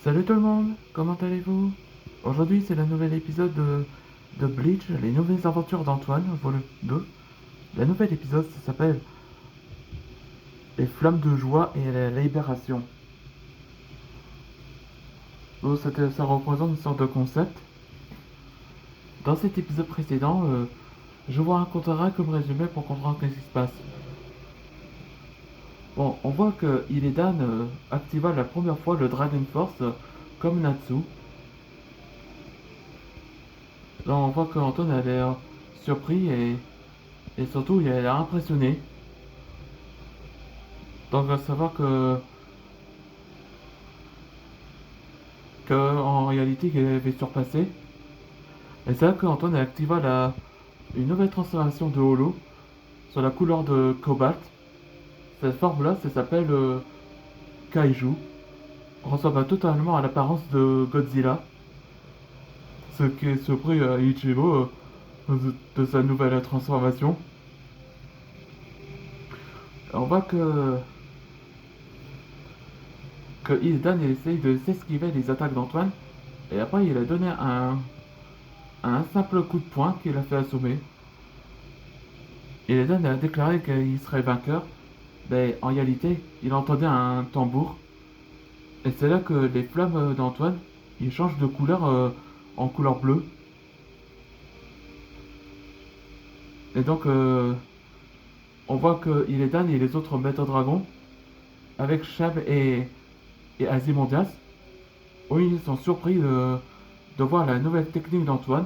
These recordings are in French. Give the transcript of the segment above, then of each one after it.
Salut tout le monde, comment allez-vous? Aujourd'hui c'est le nouvel épisode de Bleach, les nouvelles aventures d'Antoine, volume 2. Le nouvel épisode ça s'appelle Les flammes de joie et la libération. Bon, ça représente une sorte de concept. Dans cet épisode précédent, je vous raconterai comme résumé pour comprendre ce qui se passe. Bon, on voit que Illidan activa la première fois le Dragon Force comme Natsu. Là on voit qu'Antoine a l'air surpris et surtout il a l'air impressionné. Donc à savoir que en réalité il avait surpassé. Et c'est là qu'Antoine activa une nouvelle transformation de Holo sur la couleur de Cobalt. Cette forme là, ça s'appelle Kaiju. Ressemble totalement à l'apparence de Godzilla. Ce qui est surpris à Ichigo de sa nouvelle transformation. On voit que Hildan il essaye de s'esquiver des attaques d'Antoine. Et après il a donné un simple coup de poing qui l'a fait assommer. Hildan a déclaré qu'il serait vainqueur. Mais en réalité, il entendait un tambour. Et c'est là que les flammes d'Antoine, ils changent de couleur en couleur bleue. Et donc, on voit que Illidan et les autres maîtres dragons, avec Shab et Azimondias, oui, ils sont surpris de voir la nouvelle technique d'Antoine,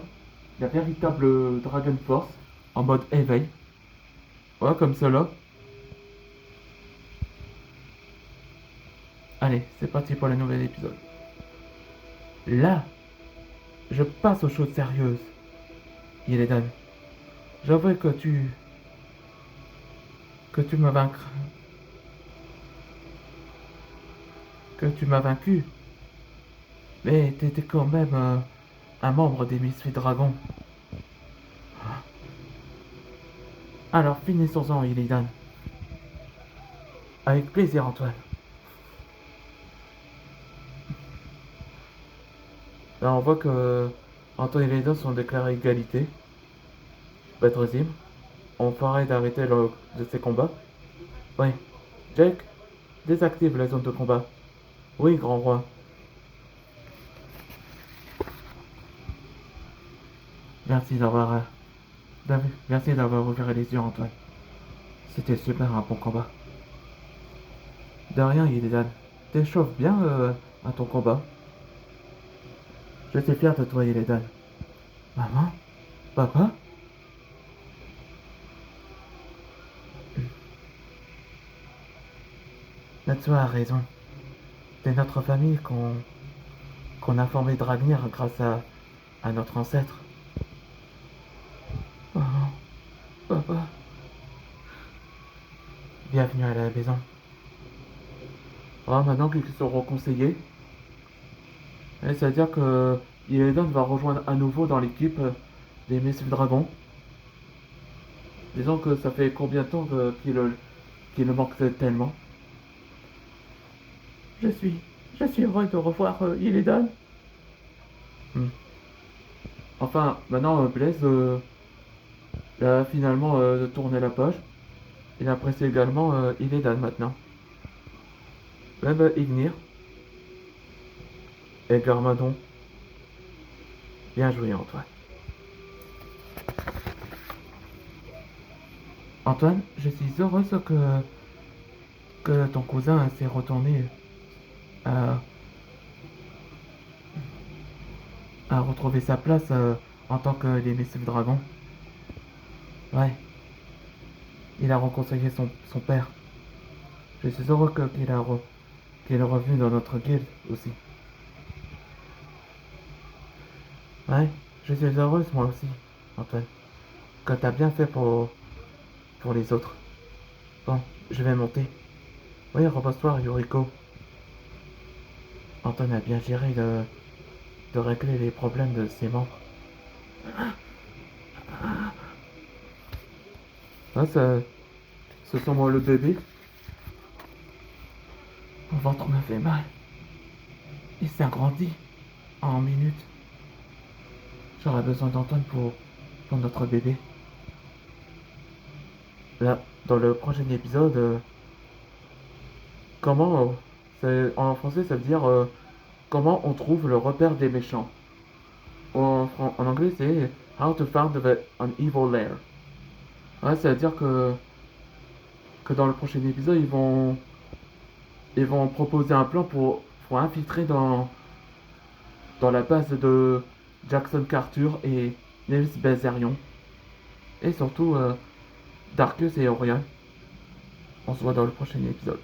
la véritable Dragon Force, en mode éveil. Voilà, comme cela. Allez, c'est parti pour le nouvel épisode. Là, je passe aux choses sérieuses, Illidan. J'avoue que tu m'as vaincu, que tu m'as vaincu, mais t'étais quand même un membre des Misfits Dragons. Alors finissons-en, Illidan. Avec plaisir, Antoine. Là, on voit que Antoine et Illidan sont déclarés égalité. Badrezim, on ferait d'arrêter de ces combats. Oui. Jake, désactive la zone de combat. Oui, grand roi. Merci d'avoir, merci d'avoir ouvert les yeux, Antoine. C'était super un bon combat. De rien, Illidan. T'échauffes bien à ton combat. Je suis fier de toi, Illidan. Maman? Papa? Natsu a raison. C'est notre famille qu'on a formé Dragnir grâce à notre ancêtre. Maman, papa, bienvenue à la maison. Ah, maintenant qu'ils sont reconseillés, c'est-à-dire que Illidan va rejoindre à nouveau dans l'équipe des Messieurs Dragons. Disons que ça fait combien de temps qu'il le manque tellement. Je suis, je suis heureux de revoir Illidan. Hmm. Enfin, maintenant Blaise a finalement tourné la page. Il apprécie également Illidan maintenant. Même Ignir et Garmadon. Bien joué, Antoine. Antoine, je suis heureuse que ton cousin s'est retourné à, à retrouver sa place en tant que l'émissive dragon. Ouais, il a reconseillé son père. Je suis heureux qu'il est revenu dans notre guilde aussi. Ouais, je suis heureuse moi aussi, Antoine. Que t'as bien fait pour les autres. Bon, je vais monter. Oui, repose-toi, Yuriko. Antoine a bien géré de régler les problèmes de ses membres. Ah, ce sont moi le bébé. Mon ventre me fait mal. Il s'agrandit en minutes. J'aurais besoin d'Antoine pour notre bébé. Là, dans le prochain épisode, comment... en français, ça veut dire comment on trouve le repère des méchants. En anglais, c'est How to find an evil lair. Ouais, ça veut dire que dans le prochain épisode, ils vont proposer un plan pour infiltrer dans la base de Jackson Carter et Nils Bezerion. Et surtout Darkus et Orion. On se voit dans le prochain épisode.